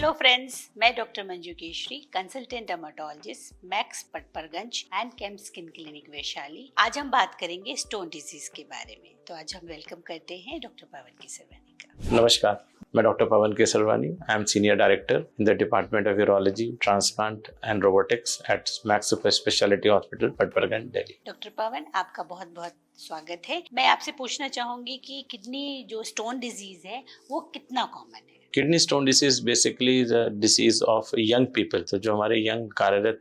Hello friends, मैं doctor Manju Keshari, consultant dermatologist, max Patparganj and came skin clinic Vaishali. आज हम बात करेंगे स्टोन डिजीज के बारे में। तो आज हम वेलकम करते हैं डॉक्टर पवन केसरवानी का। नमस्कार, मैं doctor Pavan Kesarwani. I am senior director in the department of urology, transplant and robotics at Max Super Speciality Hospital, Patparganj, Delhi. Doctor Pavan, आपका बहुत बहुत स्वागत है। मैं आपसे पूछना चाहूंगी कि किडनी जो स्टोन डिजीज है वो कितना कॉमन है? Kidney stone disease basically the disease of young people. तो जो हमारे यंग कार्यरत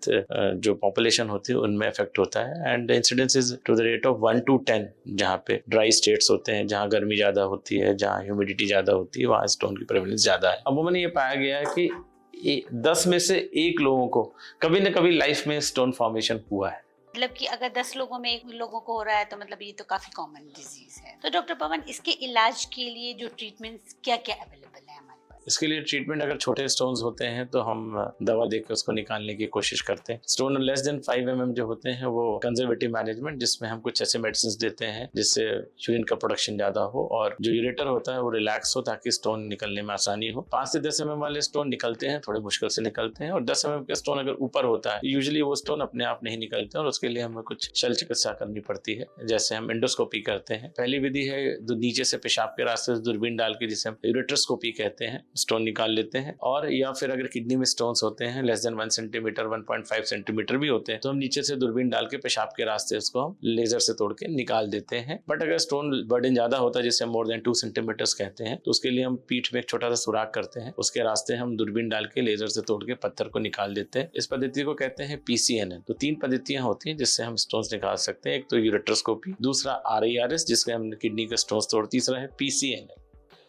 जो पॉपुलेशन होती है उनमें इफेक्ट होता है। And incidence is to the rate of 1 to 10। जहाँ पे ड्राई स्टेट्स होते हैं, जहाँ गर्मी ज्यादा होती है, जहाँ ह्यूमिडिटी ज्यादा होती है, वहाँ स्टोन की प्रेवलेंस ज्यादा है। अब मैंने ये पाया गया है कि 10 में से 1 लोगों को कभी न कभी लाइफ में स्टोन फॉर्मेशन हुआ है। मतलब कि अगर 10 लोगों में 1 लोगों को हो रहा है तो मतलब ये तो काफी कॉमन डिजीज है। तो डॉक्टर पवन, इसके इलाज के लिए जो ट्रीटमेंट्स क्या क्या अवेलेबल है हमारे पास? इसके लिए ट्रीटमेंट, अगर छोटे स्टोन्स होते हैं तो हम दवा देकर उसको निकालने की कोशिश करते हैं। स्टोन लेस देन 5 mm जो होते हैं वो कंजर्वेटिव मैनेजमेंट, जिसमें हम कुछ ऐसे मेडिसिन देते हैं जिससे यूरिन का प्रोडक्शन ज्यादा हो और जो यूरेटर होता है वो रिलैक्स हो, ताकि स्टोन निकलने में आसानी हो। 5 से 10 mm वाले स्टोन निकलते हैं, थोड़े मुश्किल से निकलते हैं। और 10 mm का स्टोन अगर ऊपर होता है, यूजुअली वो स्टोन अपने आप नहीं निकलते और उसके लिए हमें कुछ शल्य चिकित्सा करनी पड़ती है, जैसे हम एंडोस्कोपी करते हैं। पहली विधि है नीचे से पेशाब के रास्ते से दूरबीन डाल के, जिसे हम यूरेट्रोस्कोपी कहते हैं, स्टोन निकाल लेते हैं। और या फिर अगर किडनी में स्टोन्स होते हैं लेस देन 1 सेंटीमीटर, 1.5 सेंटीमीटर भी होते हैं, तो हम नीचे से दूरबीन डाल के पेशाब के रास्ते उसको हम लेजर से तोड़ के निकाल देते हैं। बट अगर स्टोन बर्डन ज्यादा होता है, जिसे मोर देन 2 सेंटीमीटर कहते हैं, तो उसके लिए हम पीठ में एक छोटा सा सुराख करते हैं, उसके रास्ते हम दूरबीन डाल के लेजर से तोड़ के पत्थर को निकाल देते हैं। इस पद्धति को कहते हैं PCNN। तो 3 पद्धतियां होती हैं जिससे हम स्टोन्स निकाल सकते हैं। एक तो यूरेट्रोस्कोपी, दूसरा RIRS जिससे हम किडनी का स्टोन्स तोड़, तीसरा है PCNN।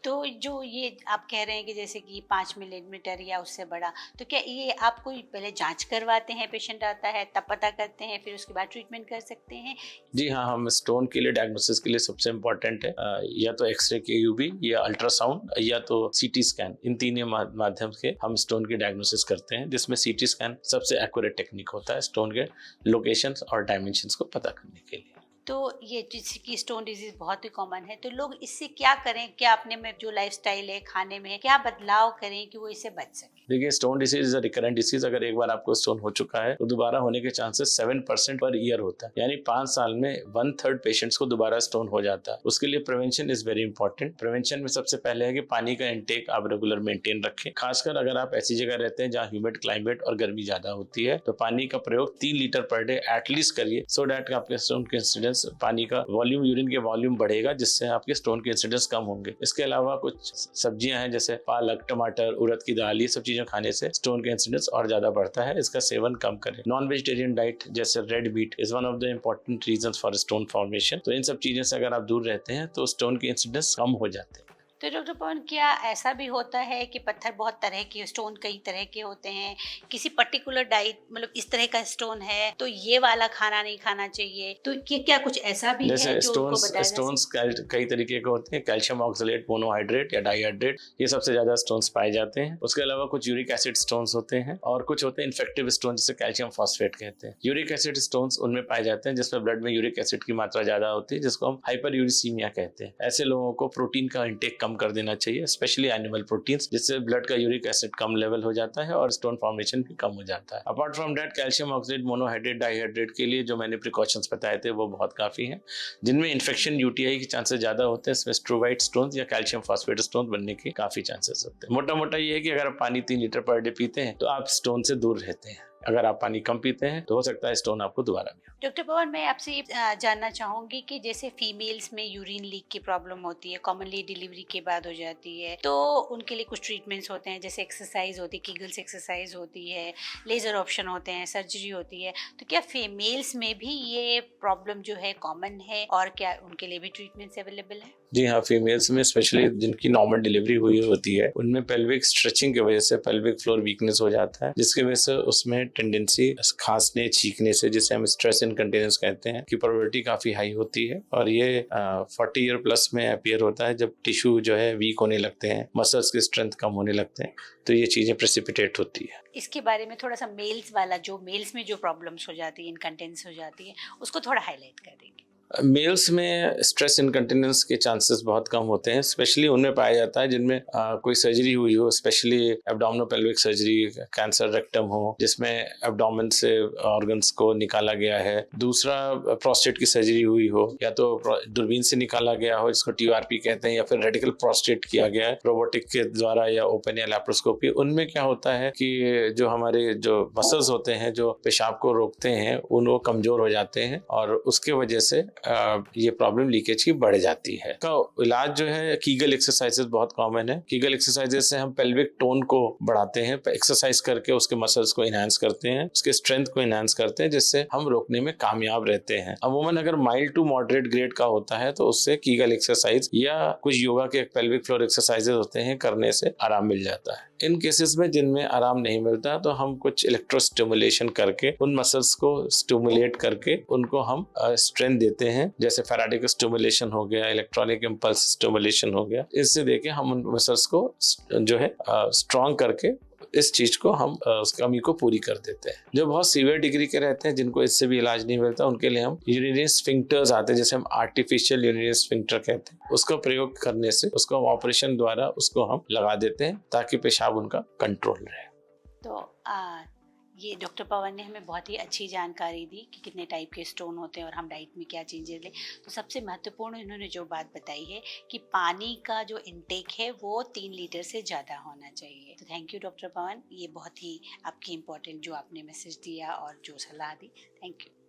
तो जो ये आप कह रहे हैं कि जैसे कि 5 मिलीमीटर या उससे बड़ा, तो क्या ये आप कोई पहले जांच करवाते हैं, पेशेंट आता है तब पता करते हैं, फिर उसके बाद ट्रीटमेंट कर सकते हैं? जी हाँ, हम स्टोन के लिए डायग्नोसिस के लिए सबसे इम्पोर्टेंट है या तो एक्सरे के UV या अल्ट्रासाउंड या तो CT स्कैन। इन तीनों माध्यम से हम स्टोन की डायग्नोसिस करते हैं, जिसमें CT स्कैन सबसे एक्यूरेट टेक्निक होता है स्टोन के लोकेशंस और डायमेंशंस को पता करने के लिए। तो ये जैसे कि स्टोन डिजीज बहुत ही कॉमन है, तो लोग इससे क्या करें? क्या अपने में जो लाइफस्टाइल है, खाने में क्या बदलाव करें कि वो इससे बच सके? देखिए, stone disease is a recurrent disease. अगर एक बार आपको स्टोन हो चुका है तो दोबारा होने के चांसेस 7% पर ईयर होता है, यानी 5 साल में 1/3 पेशेंट्स को दोबारा स्टोन हो जाता है। उसके लिए prevention is very important. Prevention में सबसे पहले है कि पानी का इंटेक आप रेगुलर मेंटेन रखें। खासकर अगर आप ऐसी जगह रहते हैं जहाँ ह्यूमिड क्लाइमेट और गर्मी ज्यादा होती है, तो पानी का प्रयोग 3 लीटर पर डे एटलीस्ट करिए, सो दैट आपके स्टोन के इंसिडेंस, पानी का वॉल्यूम, यूरिन के वॉल्यूम बढ़ेगा, जिससे आपके स्टोन के इंसिडेंस कम होंगे। इसके अलावा कुछ सब्जियां हैं जैसे पालक, टमाटर, उड़द की दाल, ये सब चीजें खाने से स्टोन के इंसिडेंस और ज्यादा बढ़ता है। इसका सेवन कम करें। नॉन वेजिटेरियन डाइट जैसे red meat is one of the important reasons for stone formation. तो इन सब चीजों से अगर आप दूर रहते हैं तो स्टोन के इंसिडेंस कम हो जाते हैं। तो डॉक्टर पवन, क्या ऐसा भी होता है कि पत्थर बहुत तरह के, स्टोन कई तरह के होते हैं, किसी पर्टिकुलर डाइट, मतलब इस तरह का स्टोन है तो ये वाला खाना नहीं खाना चाहिए, तो ये क्या कुछ ऐसा भी है जो उनको बताया जा स्टोन्स कई तरीके के होते हैं। कैल्शियम ऑक्सलेट, मोनोहाइड्रेट या डाइहाइड्रेट, ये सबसे ज्यादा स्टोन्स पाए जाते हैं। उसके अलावा कुछ यूरिक एसिड स्टोन्स होते हैं और कुछ होते हैं इन्फेक्टिव स्टोन, जिसे कैल्शियम फॉस्फेट कहते हैं। यूरिक एसिड स्टोन्स उनमें पाए जाते हैं जिसमें ब्लड में यूरिक एसिड की मात्रा ज्यादा होती है, जिसको हम हाइपर यूरिसीमिया कहते हैं। ऐसे लोगों को प्रोटीन का इंटेक कम कर देना चाहिए, स्पेशली एनिमल प्रोटीन्स, जिससे ब्लड का यूरिक एसिड कम लेवल हो जाता है और स्टोन फॉर्मेशन भी कम हो जाता है। Apart from that, calcium oxalate, monohydrate, dihydrate के लिए जो मैंने प्रिकॉशंस बताए थे वो बहुत काफी हैं। जिनमें इन्फेक्शन, UTI के चांसेस ज्यादा होते हैं, इसमें स्ट्रोवाइट स्टोन्स या कैल्शियम फॉस्फेट स्टोन बनने के काफी चांसेस होते हैं। मोटा मोटा ये है कि अगर आप पानी 3 लीटर पर डे पीते हैं तो आप स्टोन से दूर रहते हैं। अगर आप पानी कम पीते हैं तो हो सकता है स्टोन आपको दोबारा भी। डॉक्टर पवन, मैं आपसे ये जानना चाहूंगी कि जैसे फीमेल्स में यूरिन लीक की प्रॉब्लम होती है, कॉमनली डिलीवरी के बाद हो जाती है, तो उनके लिए कुछ ट्रीटमेंट्स होते हैं, जैसे एक्सरसाइज होती है, कीगल्स एक्सरसाइज होती है, लेजर ऑप्शन होते हैं, सर्जरी होती है। तो क्या फीमेल्स में भी ये प्रॉब्लम जो है कॉमन है और क्या उनके लिए भी ट्रीटमेंट्स अवेलेबल है? जी हाँ, फीमेल्स में स्पेशली जिनकी नॉर्मल डिलीवरी हुई होती है, उनमें पेल्विक स्ट्रेचिंग की वजह से पेल्विक फ्लोर वीकनेस हो जाता है, जिसकी वजह से उसमें टेंडेंसी खांसने, छींकने से, जिसे हम स्ट्रेस इनकंटिनेंस कहते हैं, की प्रोबेबिलिटी काफी हाई होती है। और ये 40 ईयर प्लस में अपीयर होता है, जब टिश्यू जो है वीक होने लगते हैं, मसल्स की स्ट्रेंथ कम होने लगते हैं, तो ये चीजें प्रेसिपिटेट होती है। इसके बारे में थोड़ा सा मेल्स वाला, जो मेल्स में जो प्रॉब्लम्स हो जाती है, इनकंटिनेंस हो जाती है, उसको थोड़ा हाईलाइट कर देंगे। मेल्स में स्ट्रेस इनकंटिनेंस के चांसेस बहुत कम होते हैं, स्पेशली उनमें पाया जाता है जिनमें कोई सर्जरी हुई हो, स्पेशली एब्डोमिनोपेल्विक सर्जरी, कैंसर रेक्टम हो जिसमें एब्डोमेन से ऑर्गन्स को निकाला गया है, दूसरा प्रोस्टेट की सर्जरी हुई हो या तो दूरबीन से निकाला गया हो जिसको TURP कहते हैं, या फिर रेडिकल प्रोस्टेट किया गया है रोबोटिक के द्वारा या ओपन या लैप्रोस्कोपी। उनमें क्या होता है कि जो हमारे जो मसल्स होते हैं जो पेशाब को रोकते हैं वो कमजोर हो जाते हैं और उसके वजह से ये प्रॉब्लम लीकेज की बढ़ जाती है। का इलाज जो है कीगल एक्सरसाइजेस बहुत कॉमन है। कीगल एक्सरसाइजेस से हम पेल्विक टोन को बढ़ाते हैं, एक्सरसाइज करके उसके मसल्स को इनहांस करते हैं, उसके स्ट्रेंथ को इनहांस करते हैं, जिससे हम रोकने में कामयाब रहते हैं। अमूमन अगर माइल्ड टू मॉडरेट ग्रेड का होता है तो उससे कीगल एक्सरसाइज या कुछ योगा के पेल्विक फ्लोर एक्सरसाइजेस होते हैं करने से आराम मिल जाता है। इन केसेस में जिनमें आराम नहीं मिलता तो हम कुछ इलेक्ट्रोस्टिमुलेशन करके उन मसल्स को स्टिमुलेट करके उनको हम स्ट्रेंथ देते हैं, जैसे फैराडे स्टिमुलेशन हो गया, इलेक्ट्रॉनिक इम्पल्स स्टिमुलेशन हो गया। इससे देके हम उन मसल्स को जो है स्ट्रॉन्ग करके इस चीज को हम उस कमी को पूरी कर देते हैं। जो बहुत सीवियर डिग्री के रहते हैं जिनको इससे भी इलाज नहीं मिलता उनके लिए हम यूरिनरी स्फिंक्टर्स आते हैं, जैसे हम आर्टिफिशियल यूरिनरी स्फिंक्टर कहते हैं, उसका प्रयोग करने से उसको हम ऑपरेशन द्वारा उसको हम लगा देते हैं ताकि पेशाब उनका कंट्रोल रहे। तो ये डॉक्टर पवन ने हमें बहुत ही अच्छी जानकारी दी कि कितने टाइप के स्टोन होते हैं और हम डाइट में क्या चेंजेस लें। तो सबसे महत्वपूर्ण इन्होंने जो बात बताई है कि पानी का जो इनटेक है वो 3 लीटर से ज़्यादा होना चाहिए। तो थैंक यू डॉक्टर पवन, ये बहुत ही आपकी इम्पोर्टेंट जो आपने मैसेज दिया और जो सलाह दी, थैंक यू।